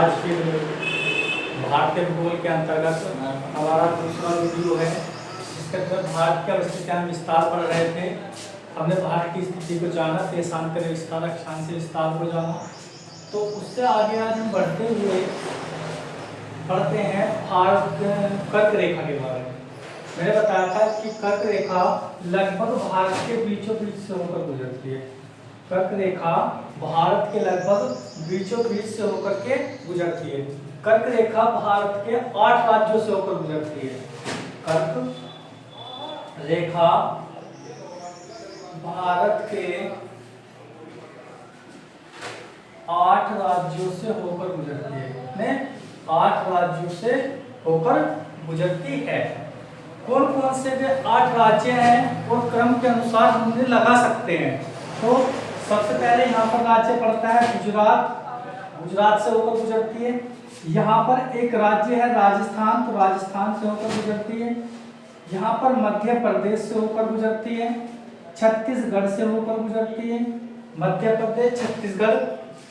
आज फिर भारतीय भूगोल के अंतर्गत हमारा दूसरा वीडियो है, जिसके अंदर भारत की अवस्थिति हम विस्तार पढ़ रहे थे। हमने भारत की स्थिति को जाना, देशांतर विस्तार, अक्षांश विस्तार को जाना। तो उससे आगे आज हम बढ़ते हुए पढ़ते हैं भारत कर्क रेखा के बारे में। मैंने बताया था कि कर्क रेखा लगभग भारत के बीचों बीच से होकर गुजरती है। कर्क रेखा भारत के लगभग बीचों बीच से होकर के गुजरती है। कर्क रेखा भारत के 8 राज्यों से होकर गुजरती है। कर्क रेखा भारत के 8 राज्यों से होकर गुजरती है। 8 राज्यों से होकर गुजरती है। कौन कौन से वे 8 राज्य हैं और क्रम के अनुसार हम उन्हें लगा सकते हैं। तो सबसे पहले यहाँ पर राज्य पड़ता है गुजरात। गुजरात से होकर गुजरती है। यहाँ पर एक राज्य है राजस्थान, तो राजस्थान से होकर गुजरती है। यहाँ पर मध्य प्रदेश से होकर गुजरती है। छत्तीसगढ़ से होकर गुजरती है। मध्य प्रदेश, छत्तीसगढ़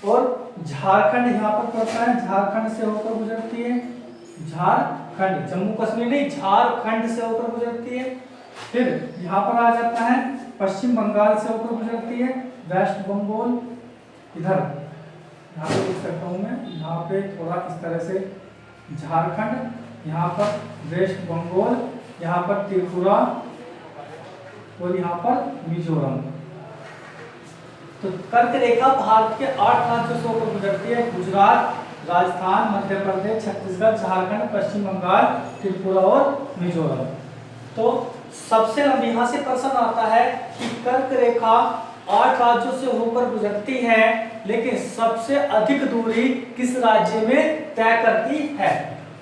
और झारखंड यहाँ पर पड़ता है, झारखंड से होकर गुजरती है। झारखंड, जम्मू कश्मीर नहीं, झारखंड से होकर गुजरती है। फिर यहाँ पर आ जाता है पश्चिम बंगाल से होकर गुजरती है। वेस्ट बंगाल इधर यहाँ पे लिख सकता हूँ मैं, यहाँ पे थोड़ा इस तरह से झारखंड, यहाँ पर वेस्ट बंगाल, यहाँ पर त्रिपुरा और यहाँ पर मिजोरम। तो कर्क रेखा भारत के 8 राज्यों से होकर गुजरती है। गुजरात, राजस्थान, मध्य प्रदेश, छत्तीसगढ़, झारखंड, पश्चिम बंगाल, त्रिपुरा और मिजोरम। तो सबसे लंबी यहाँ से प्रश्न आता है कि कर्क रेखा 8 राज्यों से होकर गुजरती है, लेकिन सबसे अधिक दूरी किस राज्य में तय करती है।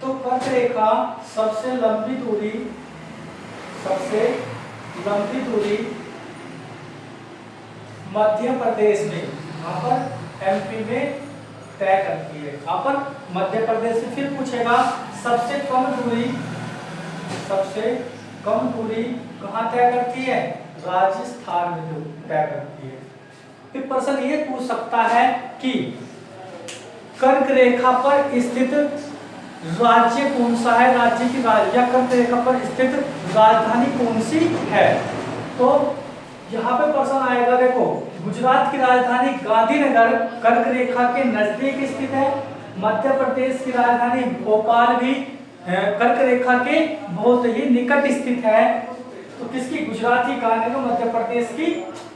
तो कर्क रेखा सबसे लंबी दूरी मध्य प्रदेश में, यहाँ पर एमपी में तय करती है। यहाँ पर मध्य प्रदेश से फिर पूछेगा सबसे कम दूरी कहाँ तय करती है, राजस्थान में तय करती है। फिर प्रश्न ये पूछ सकता है कि कर्क रेखा पर स्थित राज्य कौन सा है, राज्य की या कर्क रेखा पर स्थित राजधानी कौन सी है। तो यहाँ पे प्रश्न आएगा, देखो गुजरात की राजधानी गांधीनगर कर्क रेखा के नजदीक स्थित है। मध्य प्रदेश की राजधानी भोपाल भी कर्क रेखा के बहुत ही निकट स्थित है। तो किसकी, गुजरात की गांधीनगर, मध्य प्रदेश की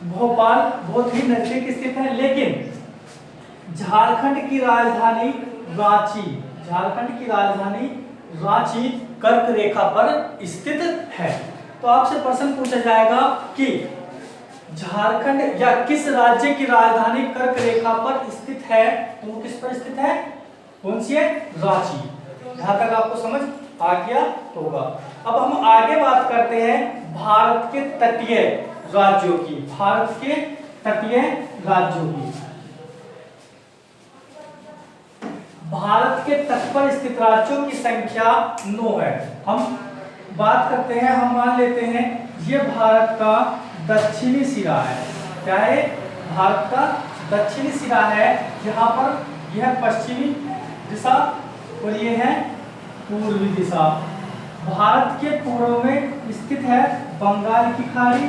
भोपाल बहुत ही नजदीक स्थित है। लेकिन झारखंड की राजधानी रांची कर्क रेखा पर स्थित है। तो आपसे प्रश्न पूछा जाएगा कि झारखंड या किस राज्य की राजधानी कर्क रेखा पर स्थित है, तो वो किस पर स्थित है, कौन सी है, रांची। यहाँ तक आपको समझ आ गया होगा। अब हम आगे बात करते हैं भारत के तटीय राज्यों की। भारत के तट पर स्थित राज्यों की संख्या 9 है। हम बात करते हैं, हम मान लेते हैं ये भारत का दक्षिणी सिरा है। क्या है, भारत का दक्षिणी सिरा है। यहाँ पर यह पश्चिमी दिशा और ये है पूर्वी दिशा। भारत के पूर्व में स्थित है बंगाल की खाड़ी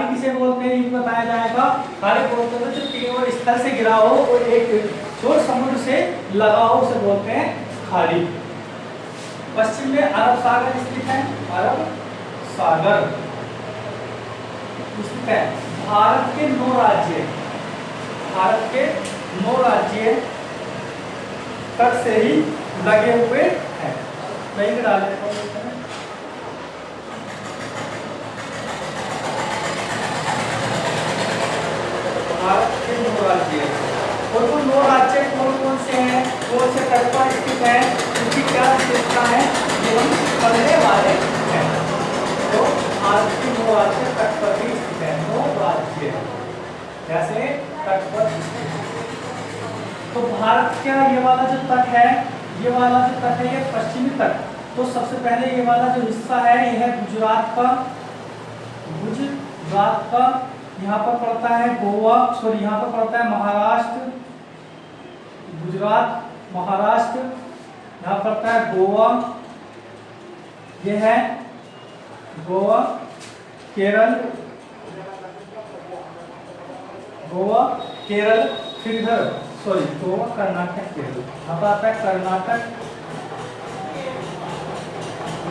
किसे बोलते हैं, ये बताया जाएगा। खाड़ी बोलते हैं जो तीनों स्थल से घिरा हो और एक छोर समुद्र से लगा हो, उसे बोलते हैं खाड़ी। पश्चिम में अरब सागर स्थित है, अरब सागर स्थित है। भारत के 9 राज्य तट से ही लगे हुए हैं। मैं इधर डाल देता हूं। भारत के 9 राज्य, और वो 9 राज्य कौन से हैं, कौन से तट पर स्थित हैं, उनकी क्या विशेषता है, ये हम पढ़ने वाले हैं। तो भारत के 9 राज्य तट पर ही स्थित है। 9 राज्य जैसे तट पर स्थित है। तो भारत का ये वाला जो तट है, ये पश्चिमी तट। तो सबसे पहले ये वाला जो हिस्सा है, ये है गुजरात का यहाँ पर पड़ता है गोवा, सॉरी यहाँ पर पड़ता है महाराष्ट्र, गुजरात, महाराष्ट्र, यहाँ पड़ता है गोवा, ये है गोवा, केरल, गोवा, केरल, फिर इधर सॉरी गोवा, कर्नाटक, केरल, यहाँ पर आता है कर्नाटक,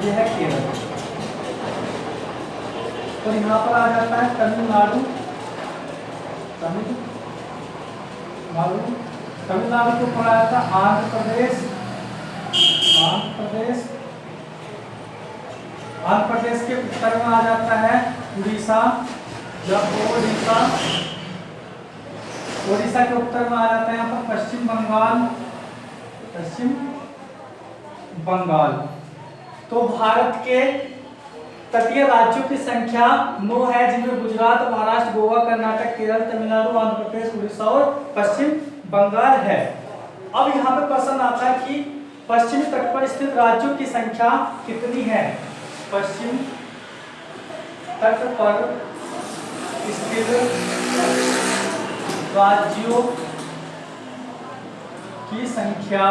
ये है केरल, और यहाँ पर आ जाता है तमिलनाडु, तमिलनाडु के ऊपर आ जाता है आंध्र प्रदेश, आंध्र प्रदेश के उत्तर में आ जाता है उड़ीसा या ओडिशा, ओडिशा के उत्तर में आ जाता है यहाँ पर पश्चिम बंगाल। तो भारत के तटीय राज्यों की संख्या 9 है, जिनमें गुजरात, महाराष्ट्र, गोवा, कर्नाटक, केरल, तमिलनाडु, आंध्र प्रदेश, उड़ीसा और पश्चिम बंगाल है। अब यहाँ पे प्रश्न आता है कि पश्चिमी तट पर स्थित राज्यों की संख्या कितनी है। पश्चिम तट पर स्थित राज्यों की संख्या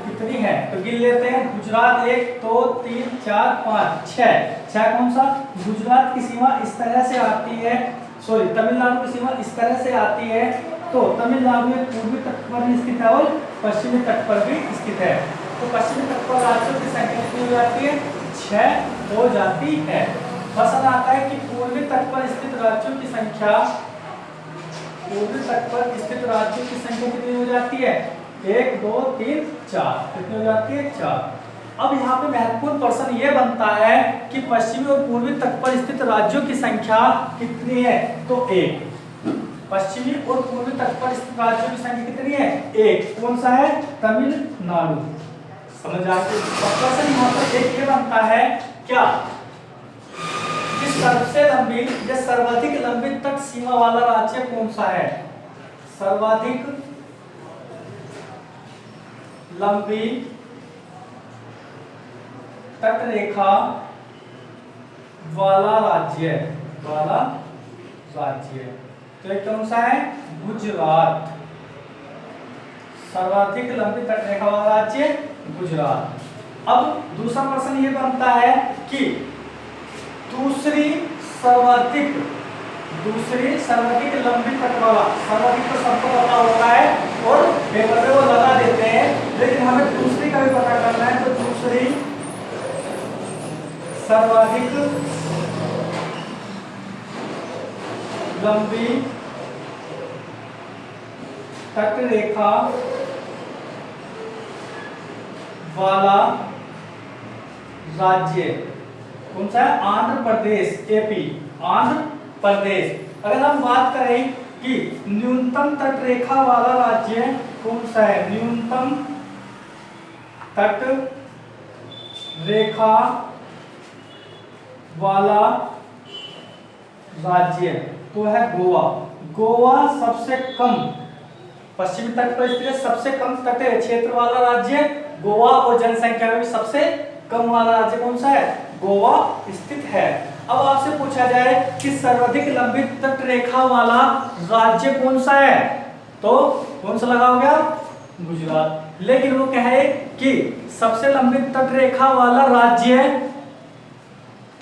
कितनी है, तो गिन लेते हैं। गुजरात 1 2 3 4 5 6 कौन सा, गुजरात की सीमा इस तरह से आती है, सॉरी तमिलनाडु की सीमा इस तरह से आती है, तो तमिलनाडु में पूर्वी तट पर भी स्थित है और पश्चिमी तट पर भी स्थित है। तो पश्चिमी तट पर राज्यों की संख्या कितनी हो जाती है, 6 हो जाती है। प्रश्न आता है कि पूर्वी तट पर स्थित राज्यों की संख्या, पूर्वी तट पर स्थित राज्यों की संख्या कितनी हो जाती है, 1 2 3 4, कितनी हो जाती है, 4। अब यहाँ पे महत्वपूर्ण प्रश्न ये बनता है कि पश्चिमी और पूर्वी तट पर स्थित राज्यों की संख्या कितनी है, तो 1। पश्चिमी और पूर्वी तट पर स्थित राज्यों की संख्या कितनी है, 1। कौन सा है, तमिलनाडु। समझ आ गई। प्रश्न यहाँ पर एक ये बनता है क्या, कि सबसे लंबी या सर्वाधिक लंबी तट सीमा वाला राज्य कौन सा है। सर्वाधिक लंबी तट रेखा वाला राज्य, तो ये कौन सा है, गुजरात। सर्वाधिक लंबी तट रेखा वाला राज्य गुजरात। अब दूसरा प्रश्न ये बनता है कि दूसरी सर्वाधिक लंबी तट वाला, सर्वाधिक तो सबको पता होता है और पेपर पे वो लगा देते हैं, लेकिन हमें दूसरी का भी पता करना है। तो दूसरी सर्वाधिक लंबी तट रेखा वाला राज्य कौन सा है, आंध्र प्रदेश, एपी, आंध्र प्रदेश। अगर हम बात करें कि न्यूनतम तट रेखा वाला राज्य कौन सा है, न्यूनतम तट रेखा वाला राज्य तो है गोवा। गोवा सबसे कम पश्चिमी तट पर स्थित सबसे कम तटीय क्षेत्र वाला राज्य गोवा, और जनसंख्या में भी सबसे कम वाला राज्य कौन सा है, गोवा स्थित है। अब आपसे पूछा जाए कि सर्वाधिक लंबी तट रेखा वाला राज्य कौन सा है, तो कौन सा लगाओगे आप, गुजरात। लेकिन वो कहे कि सबसे लंबी तट रेखा वाला राज्य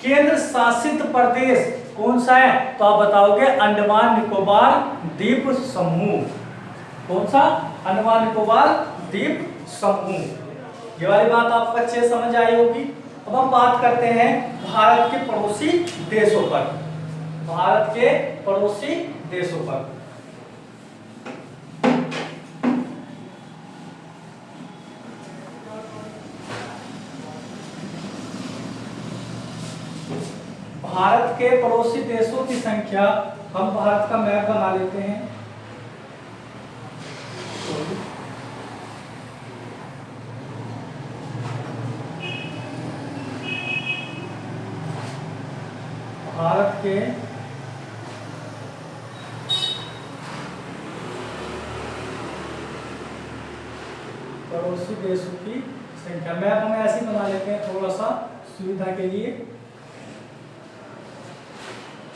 केंद्र शासित प्रदेश कौन सा है, तो आप बताओगे अंडमान निकोबार द्वीप समूह। कौन सा, अंडमान निकोबार द्वीप समूह। ये वाली बात आपको अच्छे से समझ आई होगी। अब हम बात करते हैं भारत के पड़ोसी देशों पर, भारत के पड़ोसी देशों पर। भारत के पड़ोसी देशों की संख्या, हम भारत का मैप बना लेते हैं। भारत के पड़ोसी देशों की संख्या, मैप हम ऐसे बना लेते हैं थोड़ा सा सुविधा के लिए।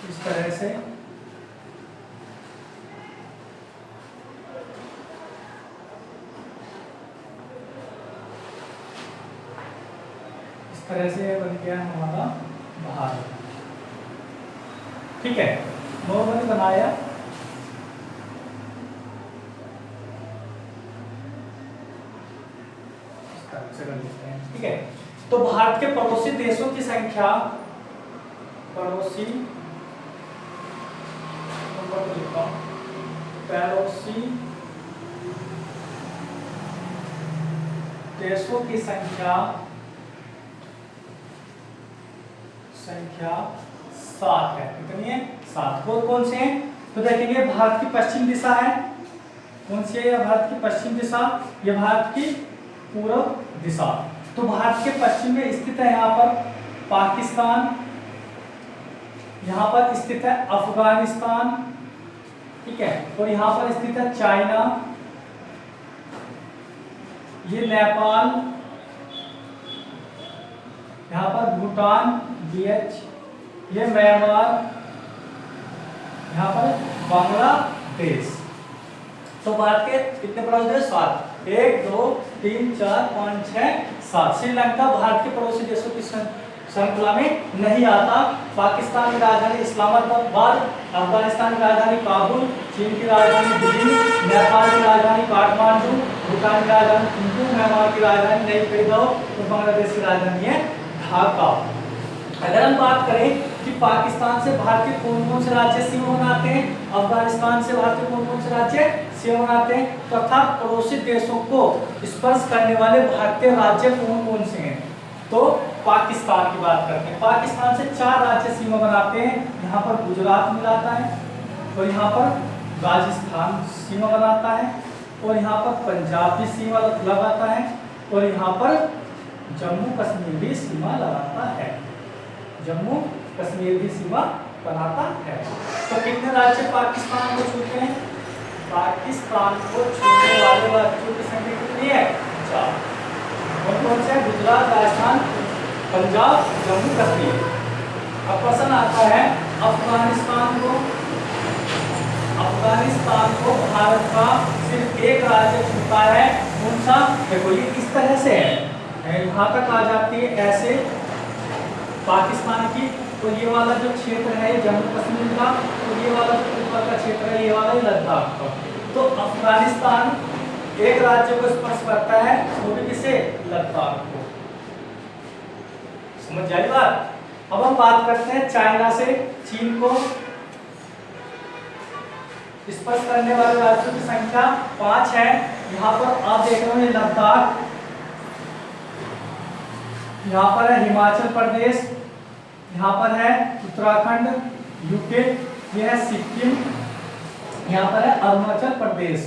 इस तरह से बन गया हमारा भारत। ठीक है, नॉर्मली बनाया। ठीक है, तो भारत के पड़ोसी देशों की संख्या, पड़ोसी देशों की संख्या 7 है। कितनी है? 7। कौन कौन से हैं? तो देखेंगे, भारत की पश्चिम दिशा है। कौन सी है? भारत की पश्चिम दिशा, ये भारत की पूर्व दिशा। तो भारत के पश्चिम में स्थित है यहाँ पर पाकिस्तान, यहाँ पर स्थित है अफगानिस्तान, ठीक है, और यहाँ पर स्थित है चाइना, ये नेपाल, यहाँ पर भूटान BH, ये म्यांमार, यहाँ पर बांग्लादेश। तो भारत के कितने पड़ोसी देश? 7। 1 2 3 4 5 6 7। श्रीलंका भारत के पड़ोसी देशों की श्रृंखला में नहीं आता। पाकिस्तान की राजधानी इस्लामाबाद, अफगानिस्तान की राजधानी काबुल, चीन की राजधानी दिल्ली, नेपाल की राजधानी काठमांडू, भूटान की राजधानी थिम्पू, म्यांमार की राजधानी नई पैदा और बांग्लादेश की राजधानी है ढाका। अगर हम बात करें कि पाकिस्तान से भारत के कौन-कौन से राज्य सीमा बनाते हैं, अफगानिस्तान से भारत के कौन-कौन से राज्य सीमा बनाते हैं, तथा पड़ोसी देशों को स्पर्श करने वाले भारतीय राज्य कौन-कौन से हैं, तो पाकिस्तान की बात करते हैं। पाकिस्तान से 4 राज्य सीमा बनाते हैं। यहाँ पर गुजरात मिलाता है, और यहाँ पर राजस्थान सीमा बनाता है, और यहाँ पर पंजाब भी सीमा लगाता है, और यहाँ पर जम्मू कश्मीर भी सीमा लगाता है। जम्मू कश्मीर भी सीमा बनाता है। तो कितने राज्य पाकिस्तान को छूते हैं? पाकिस्तान को छूने वाले राज्यों की संख्या कितनी है? 4। कौन-कौन से? गुजरात, राजस्थान, पंजाब, जम्मू कश्मीर। अब प्रश्न आता है अफगानिस्तान को भारत का सिर्फ एक राज्य छूता है, कौन सा? देखो, ये इस तरह से है, यहाँ तक आ जाती है ऐसे पाकिस्तान की। तो ये वाला जो क्षेत्र है जम्मू कश्मीर का, तो ये वाला जो ऊपर का क्षेत्र है ये वाला लद्दाख का। तो अफगानिस्तान एक राज्य को स्पर्श करता है, वो भी किसे? लद्दाख को। समझ जाए बात? अब हम बात करते हैं चाइना से चीन को स्पर्श करने वाले राज्यों की संख्या 5 है। यहाँ पर आप देख रहे हो लद्दाख, यहाँ पर है हिमाचल प्रदेश, यहाँ पर है उत्तराखंड यूके, यह है सिक्किम, यहाँ पर है अरुणाचल प्रदेश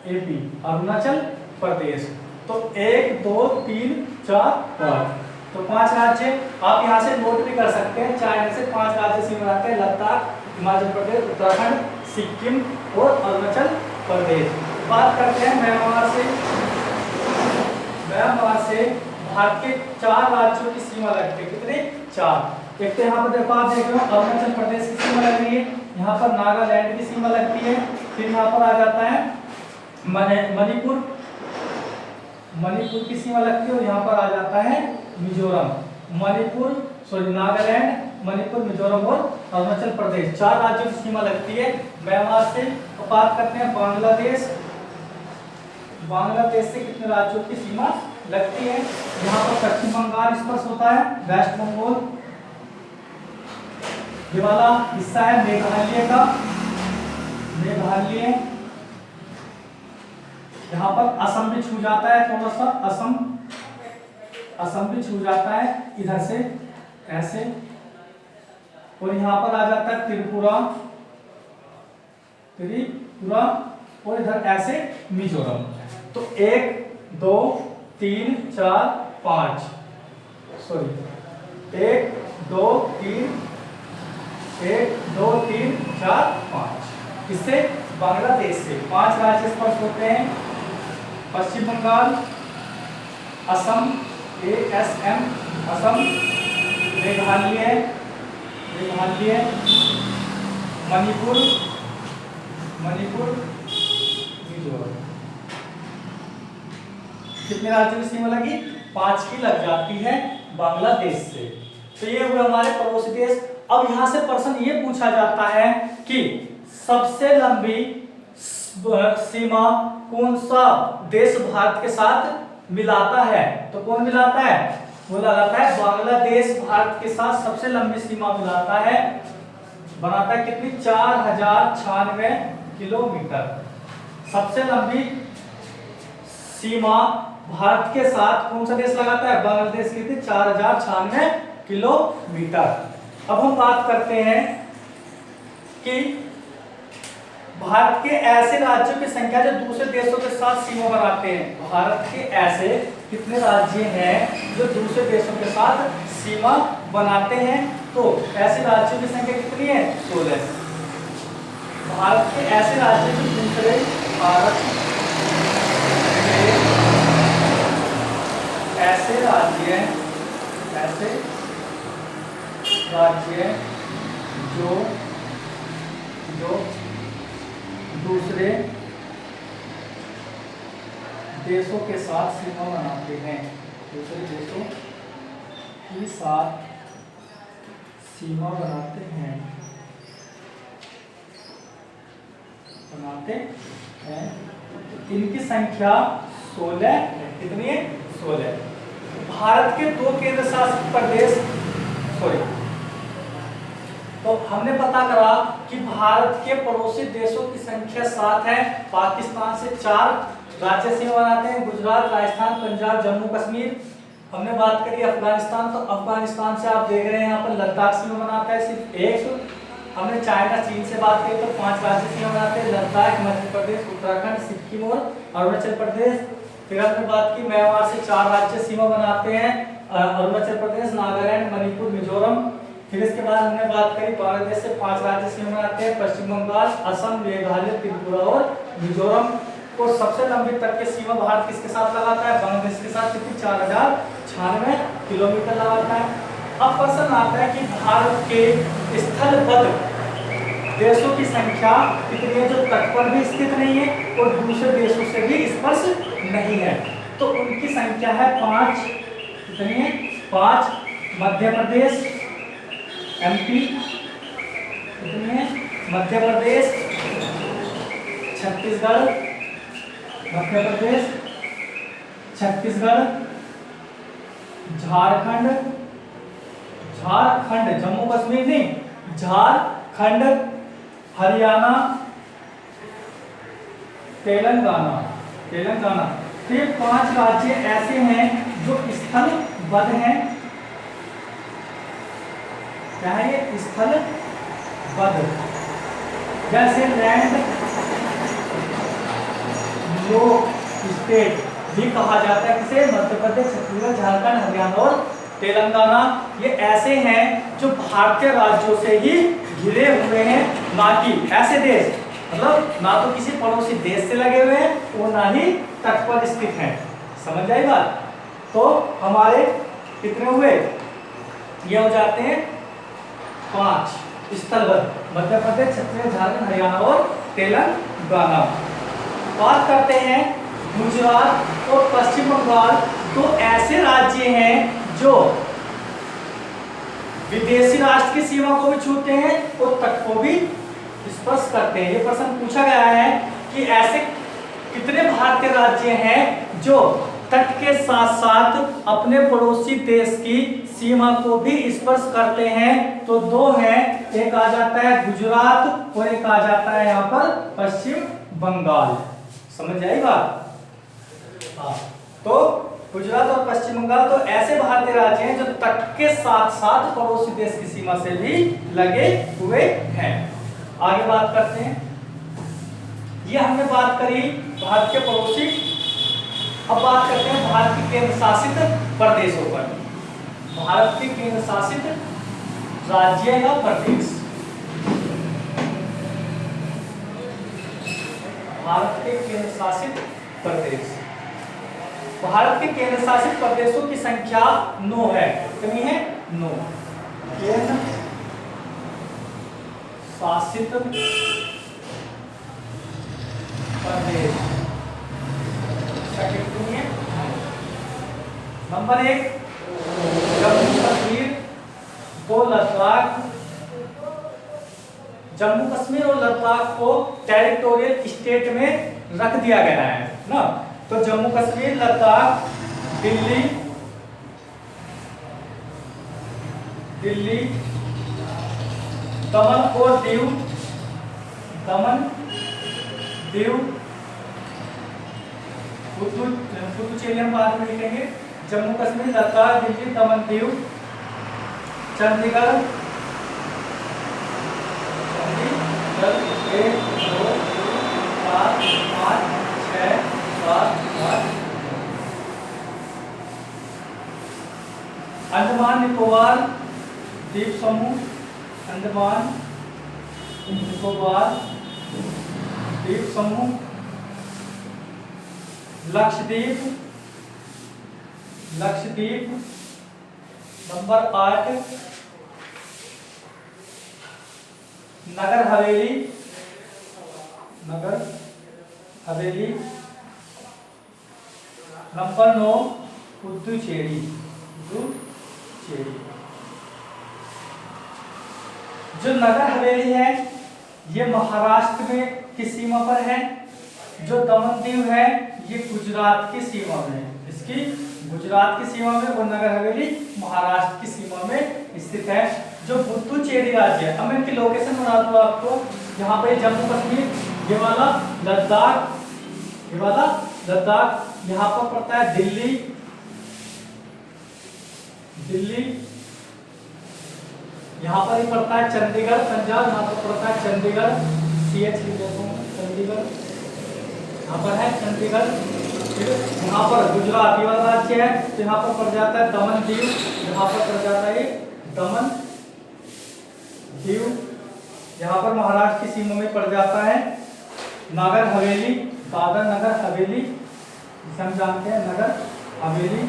AP, अरुणाचल प्रदेश। तो 1 2 3 4 5, तो 5 राज्य आप यहाँ से नोट भी कर सकते हैं। चाइना से 5 राज्य सीमा बनाते हैं, लद्दाख, हिमाचल प्रदेश, उत्तराखंड, सिक्किम और अरुणाचल प्रदेश। बात करते हैं म्यांमार से। म्यांमार से भारत के 4 राज्यों की सीमा लगती है। कितने? 4। एक तो यहाँ पर देखो, आप देख रहे हो अरुणाचल प्रदेश की सीमा लग रही है, यहाँ पर नागालैंड की सीमा लगती है, फिर यहाँ पर आ जाता है मणिपुर की सीमा लगती है, और यहाँ पर आ जाता है मिजोरम। नागालैंड, मणिपुर, मिजोरम और अरुणाचल प्रदेश, 4 राज्यों की सीमा लगती है म्यांमार से। तो बात करते हैं बांग्लादेश से कितने राज्यों की सीमा लगती है। यहाँ पर पश्चिम बंगाल स्पर्श होता है, वेस्ट बंगाल, ये वाला हिस्सा है मेघालय का, यहाँ पर असम भी छू जाता है, थोड़ा सा असम भी छू जाता है इधर से ऐसे, और यहाँ पर आ जाता है त्रिपुरा, और इधर ऐसे मिजोरम। तो 1 2 3 4 5, सॉरी 1 2 3 4 5। इससे बांग्लादेश से 5 राज्य स्पर्श होते हैं, पश्चिम बंगाल, असम ASM, असम, मेघालय, ये मान लिए मणिपुर, मिजोरम। कितने राज्यों की सीमा लगी? 5 की लग जाती है बांग्लादेश से। तो ये हुए हमारे पड़ोसी देश। अब यहां से प्रश्न ये पूछा जाता है कि सबसे लंबी सीमा कौन सा देश भारत के साथ मिलाता है? तो कौन मिलाता है? वो लगाता है बांग्लादेश भारत के साथ सबसे लंबी सीमा मिलाता है, बनाता है कितनी? 4096 किलोमीटर। सबसे लंबी सीमा भारत के साथ कौन सा देश लगाता है? बांग्लादेश। कितनी? 4096 किलोमीटर। अब हम बात करते हैं कि भारत के ऐसे राज्यों की संख्या जो दूसरे देशों के साथ सीमा बनाते हैं। भारत के ऐसे कितने राज्य हैं जो दूसरे देशों के साथ सीमा बनाते हैं? तो ऐसे राज्यों की संख्या कितनी है? 16। भारत के ऐसे राज्य जो दूसरे भारत के ऐसे राज्य जो दूसरे देशों के साथ सीमा बनाते हैं, दूसरे देशों के साथ सीमा बनाते हैं इनकी संख्या 16 है। कितनी है? 16। भारत के 2 केंद्र शासित प्रदेश, तो हमने पता करा कि भारत के पड़ोसी देशों की संख्या 7 है। पाकिस्तान से 4 राज्य सीमा बनाते हैं, गुजरात, राजस्थान, पंजाब, जम्मू कश्मीर। हमने बात करी अफगानिस्तान, तो अफगानिस्तान से आप देख रहे हैं यहाँ पर लद्दाख सीमा बनाता है सिर्फ 1। हमने चाइना, चीन से बात करी तो 5 राज्य सीमा बनाते हैं, लद्दाख, मध्य प्रदेश, उत्तराखंड, सिक्किम और अरुणाचल प्रदेश। फिर हमने बात की म्यांमार से 4 राज्य सीमा बनाते हैं, अरुणाचल प्रदेश, नागालैंड, मणिपुर, मिजोरम। फिर इसके बाद हमने बात करी बांग्लादेश से 5 राज्य सीमा बनाते हैं, पश्चिम बंगाल, असम, मेघालय, त्रिपुरा और मिजोरम। और सबसे लंबी तट की सीमा भारत किसके साथ लगाता है? बांग्लादेश के साथ। कितनी? 4096 किलोमीटर लगाता है। अब प्रश्न आता है कि भारत के स्थलबद्ध देशों की संख्या कितनी है जो तट पर भी स्थित नहीं है और दूसरे देशों से भी स्पर्श नहीं है? तो उनकी संख्या है 5। कितनी है? 5। मध्य प्रदेश, एमपी, कितनी है? मध्य प्रदेश, छत्तीसगढ़, मध्य प्रदेश, छत्तीसगढ़, झारखंड, जम्मू कश्मीर नहीं, झारखंड, हरियाणा, तेलंगाना। तो ये 5 राज्य ऐसे हैं जो स्थलबद्ध हैं। क्या है ये? स्थलबद्ध। जैसे लैंड लॉक स्टेट भी कहा जाता है किसे? मध्य प्रदेश, छत्तीसगढ़, झारखंड, हरियाणा और तेलंगाना। ये ऐसे हैं जो भारतीय राज्यों से ही घिरे हुए हैं, ना कि ऐसे देश, मतलब ना तो किसी पड़ोसी देश से लगे हुए हैं और ना ही तट पर स्थित हैं। समझ आई बात? तो हमारे कितने हुए? ये हो जाते हैं 5 स्थलबद्ध, मध्य प्रदेश, छत्तीसगढ़, झारखंड, हरियाणा और तेलंगाना। बात करते हैं गुजरात और पश्चिम बंगाल। तो ऐसे राज्य हैं जो विदेशी राष्ट्र की सीमा को भी छूते हैं और तट को भी स्पर्श करते हैं। ये प्रश्न पूछा गया है कि ऐसे कितने भारतीय राज्य हैं जो तट के साथ साथ अपने पड़ोसी देश की सीमा को भी स्पर्श करते हैं? तो 2 हैं, एक आ जाता है गुजरात और एक आ जाता है यहाँ पर पश्चिम बंगाल। समझ आई बात? हाँ, तो गुजरात और पश्चिम बंगाल तो ऐसे भारतीय राज्य हैं जो तट के साथ साथ पड़ोसी देश की सीमा से भी लगे हुए हैं। आगे बात करते हैं। ये हमने बात करी भारत के पड़ोसी। अब बात करते हैं भारत के केंद्र शासित प्रदेशों पर। भारत के केंद्र शासित राज्य या प्रदेश। भारत के केंद्र शासित प्रदेश। भारत के केंद्र शासित प्रदेशों की संख्या 9 है। कितनी है? 9 केंद्र शासित प्रदेश। सेकंड सुनिए, नंबर 1 जम्मू कश्मीर को लद्दाख। जम्मू कश्मीर और लद्दाख को टेरिटोरियल स्टेट में रख दिया गया है ना। तो जम्मू कश्मीर, लद्दाख, दिल्ली, दमन और दीव, पुदुचेरी हम बाद में लिखेंगे। जम्मू कश्मीर, लद्दाख, दिल्ली, दमन, दीव, चंडीगढ़, 1 2 3 4 5 6 7 8। अंडमान निकोबार द्वीप समूह, अंडमान निकोबार द्वीप समूह, लक्षद्वीप, नंबर 8 नगर हवेली, नंबर 9 पुदुचेरी। जो नगर हवेली है ये महाराष्ट्र में की सीमा पर है। जो दमन दीव है ये गुजरात की सीमा में है, इसकी गुजरात की सीमा में, और नगर हवेली महाराष्ट्र की सीमा में स्थित है। जो पुदुचेरी राज्य है, अब मैं इनकी लोकेशन बता दूं आपको। यहाँ पे जम्मू कश्मीर, ये वाला लद्दाख, यहाँ पर पड़ता है दिल्ली, यहाँ पर ही पड़ता है चंडीगढ़ पंजाब, यहाँ पर पड़ता है चंडीगढ़, चंडीगढ़ यहाँ पर है चंडीगढ़। यहाँ पर गुजरात ये वाला राज्य है, तो यहाँ पर पड़ जाता है दमन दीव, यहाँ पर पड़ जाता है दमन दीव। यहाँ पर महाराष्ट्र की सीमा में पड़ जाता है नगर हवेली, दादर नगर हवेली, जिसे हम जानते हैं नगर हवेली।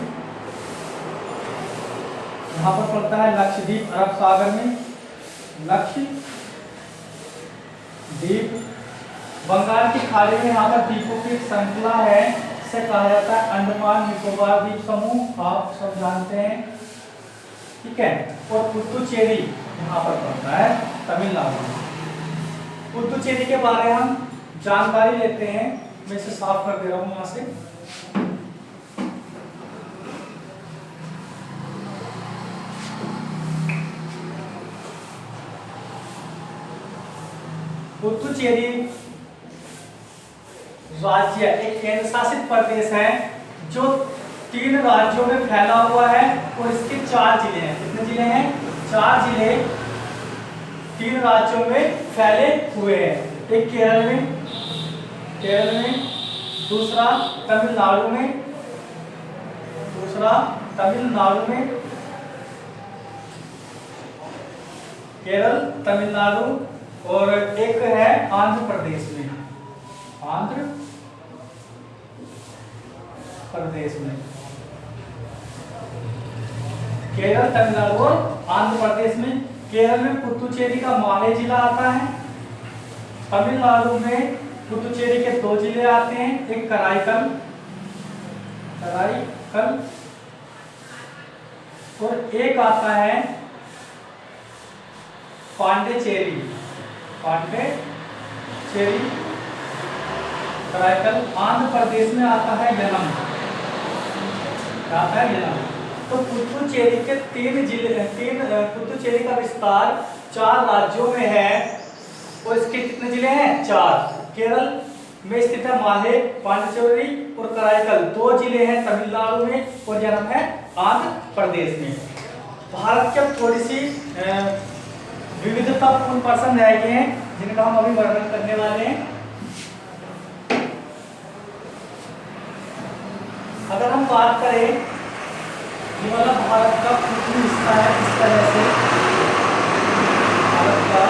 यहाँ पर पड़ता है लक्षद्वीप, अरब सागर में लक्षद्वीप। बंगाल की खाड़ी में यहाँ पर द्वीपों की एक श्रृंखला है, इसे कहा जाता है अंडमान निकोबार द्वीप समूह, आप सब जानते हैं, ठीक है। और पुदुचेरी यहाँ पर पड़ता है तमिलनाडु। पुदुचेरी के बारे में हम जानकारी लेते हैं, मैं इसे साफ कर दे रहा हूँ यहाँ से। पुदुचेरी राज्य एक केंद्र शासित प्रदेश है जो 3 राज्यों में फैला हुआ है, और इसके 4 जिले हैं। कितने जिले हैं? 4 जिले 3 राज्यों में फैले हुए हैं। एक केरल में, दूसरा तमिलनाडु में, केरल, तमिलनाडु, और एक है आंध्र प्रदेश में, केरल, तमिलनाडु और आंध्र प्रदेश में। केरल में पुदुचेरी का माहे जिला आता है। तमिलनाडु में पुदुचेरी के 2 जिले आते हैं, एक कराईकल और एक आता है पांडिचेरी, कराईकल। आंध्र प्रदेश में आता है यलम। तो पुदुचेरी के 3 जिले, पुदुचेरी का विस्तार 4 राज्यों में है, और इसके कितने जिले हैं? 4। केरल में स्थित है माहे, पांडिचेरी और कराईकल, 2 जिले हैं तमिलनाडु में, और यलम है आंध्र प्रदेश में। भारत की थोड़ी सी विविधतापूर्ण पर्सन रह गए हैं, जिनका हम अभी वर्णन करने वाले हैं। अगर हम बात करें, ये वाला भारत का पूर्वी हिस्सा है, इस तरह से भारत का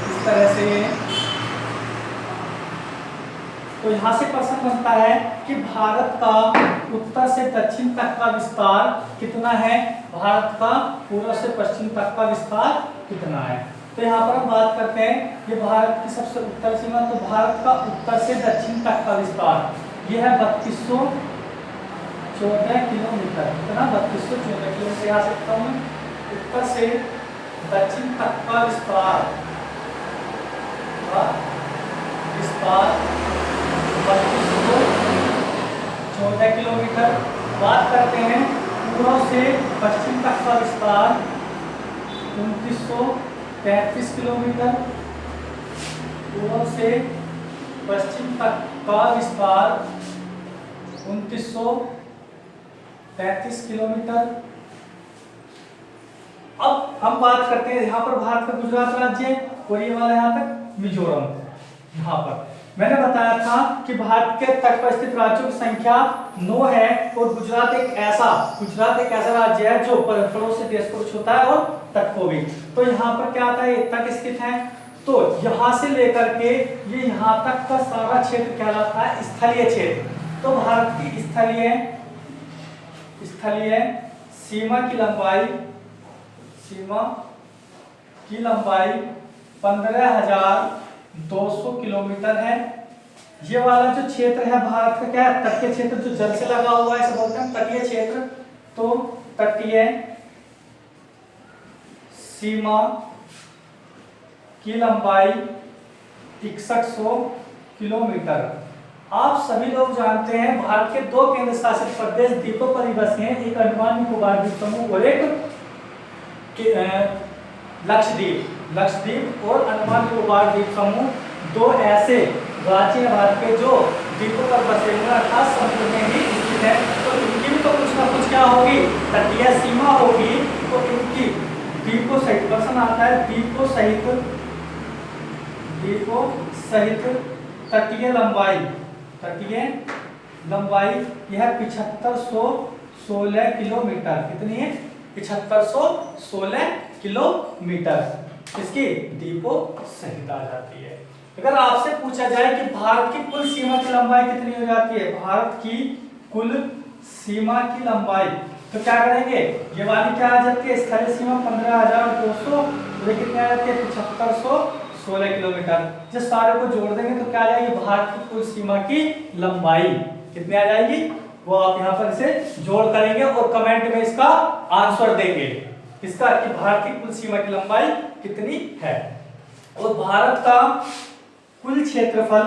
इस तरह से, तो यहाँ से प्रश्न बनता है कि भारत का उत्तर से दक्षिण तक का विस्तार कितना है, भारत का पूर्व से पश्चिम तक का विस्तार कितना है। तो यहाँ पर हम बात करते हैं ये भारत की सबसे उत्तर सीमा, तो भारत का उत्तर से दक्षिण तक का विस्तार ये है 3214 किलोमीटर। कितना? 3214 किलोमीटर। यहाँ से लिखता हूँ मैं, उत्तर से दक्षिण तक का विस्तार 3214 किलोमीटर। बात करते हैं पूर्व से पश्चिम तक का विस्तार 2933 किलोमीटर। पूर्व से पश्चिम तक का विस्तार 2933 किलोमीटर। अब हम बात करते हैं यहाँ पर भारत का गुजरात राज्य और ये वाला यहाँ तक मिजोरम। यहाँ पर मैंने बताया था कि भारत के तट पर स्थित राज्यों की संख्या 9 है और गुजरात एक ऐसा राज्य है जो पड़ोस से देश को छूता है और तट को भी। तो यहाँ पर क्या आता है, तट स्थित है, तो यहाँ से लेकर के ये यहाँ तक का सारा क्षेत्र कहलाता है स्थलीय क्षेत्र। तो भारत की स्थलीय सीमा की लंबाई 15,200 किलोमीटर है। ये वाला जो क्षेत्र है भारत का क्या है, तटीय क्षेत्र जो जल से लगा हुआ है, इसे बोलते हैं तटीय क्षेत्र। तो तटीय सीमा की लंबाई 6100 किलोमीटर। आप सभी लोग जानते हैं भारत के 2 केंद्र शासित प्रदेश द्वीपों पर ही बसे हैं, एक अंडमान निकोबार द्वीप समूह और एक लक्षद्वीप और अंडमान निकोबार द्वीप समूह। 2 ऐसे राज्य हैं भारत के जो द्वीपों पर बसे हुए अर्थात समुद्र में ही स्थित है। तो इनकी भी तो कुछ ना कुछ क्या होगी, तटीय सीमा होगी। तो इनकी द्वीपों सहित प्रश्न आता है, द्वीपों सहित तटीय लंबाई यह 7516 किलोमीटर। कितनी है? 7516 किलोमीटर इसकी द्वीपों सहित आ जाती है। अगर आपसे पूछा जाए कि भारत की कुल सीमा की लंबाई कितनी हो जाती है, भारत की कुल सीमा की लंबाई, तो क्या करेंगे, ये वाली क्या आ जाती है, स्थलीय सीमा 15,200, ये कितनी आ जाती है 7516 किलोमीटर। जब सारे को जोड़ देंगे तो क्या आ जाएगी, भारत की कुल सीमा की लंबाई कितनी आ जाएगी, वो आप यहाँ पर इसे जोड़ करेंगे और कमेंट में इसका आंसर देंगे, इसका कि भारत की कुल सीमा की लंबाई कितनी है। और भारत का कुल क्षेत्रफल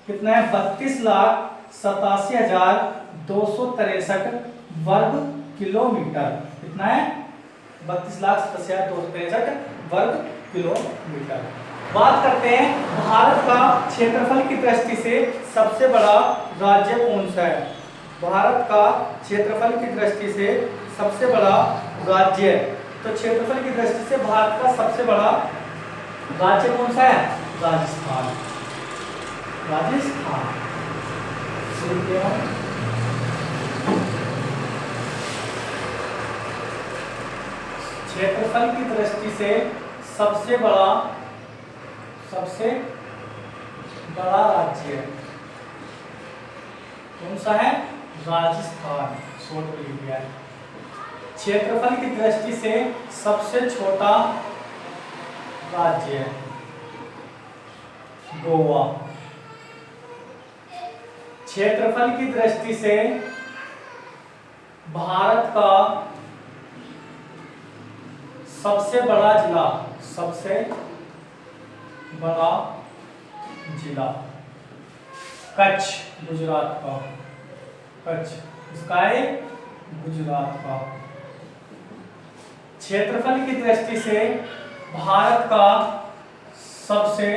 कितना है, 32,87,263 वर्ग किलोमीटर। कितना है, 32,87,263 वर्ग किलोमीटर। बात करते हैं भारत का क्षेत्रफल की दृष्टि से सबसे बड़ा राज्य कौन सा है। भारत का क्षेत्रफल की दृष्टि से सबसे बड़ा राज्य, तो क्षेत्रफल की दृष्टि से भारत का सबसे बड़ा राज्य कौन सा है, राजस्थान। क्षेत्रफल की दृष्टि से सबसे बड़ा राज्य कौन सा है, राजस्थान। शॉर्ट में लिख दिया। क्षेत्रफल की दृष्टि से सबसे छोटा राज्य गोवा। क्षेत्रफल की दृष्टि से भारत का सबसे बड़ा जिला कच्छ, गुजरात का। कच्छ इसका है गुजरात का। क्षेत्रफल की दृष्टि से भारत का सबसे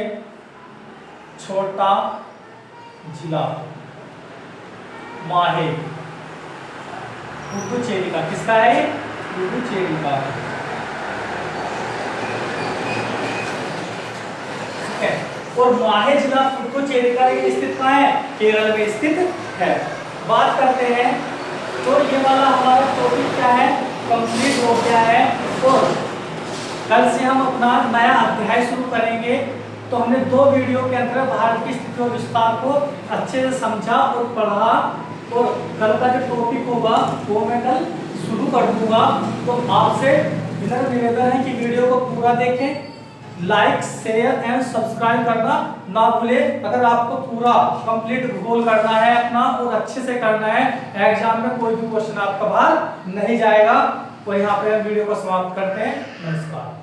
छोटा जिला माहे, पुडुचेरी का। किसका है, पुडुचेरी का। ठीक है, और माहे जिला पुडुचेरी का स्थित कहाँ है, केरल में स्थित है। बात करते हैं तो ये वाला हमारा टॉपिक क्या है, कंप्लीट हो गया है। और कल से हम अपना नया अध्याय शुरू करेंगे। तो हमने 2 वीडियो के अंदर भारत की स्थिति और विस्तार को अच्छे से समझा और पढ़ा, और कल का जो टॉपिक होगा वो मैं कल शुरू कर दूंगा। तो आपसे विनम्र निवेदन है कि वीडियो को पूरा देखें, लाइक शेयर एंड सब्सक्राइब करना ना भूलें। अगर आपको पूरा कंप्लीट गोल करना है अपना और अच्छे से करना है, एग्जाम में कोई भी क्वेश्चन आपका बाहर नहीं जाएगा। तो यहाँ पे हम वीडियो को समाप्त करते हैं। नमस्कार।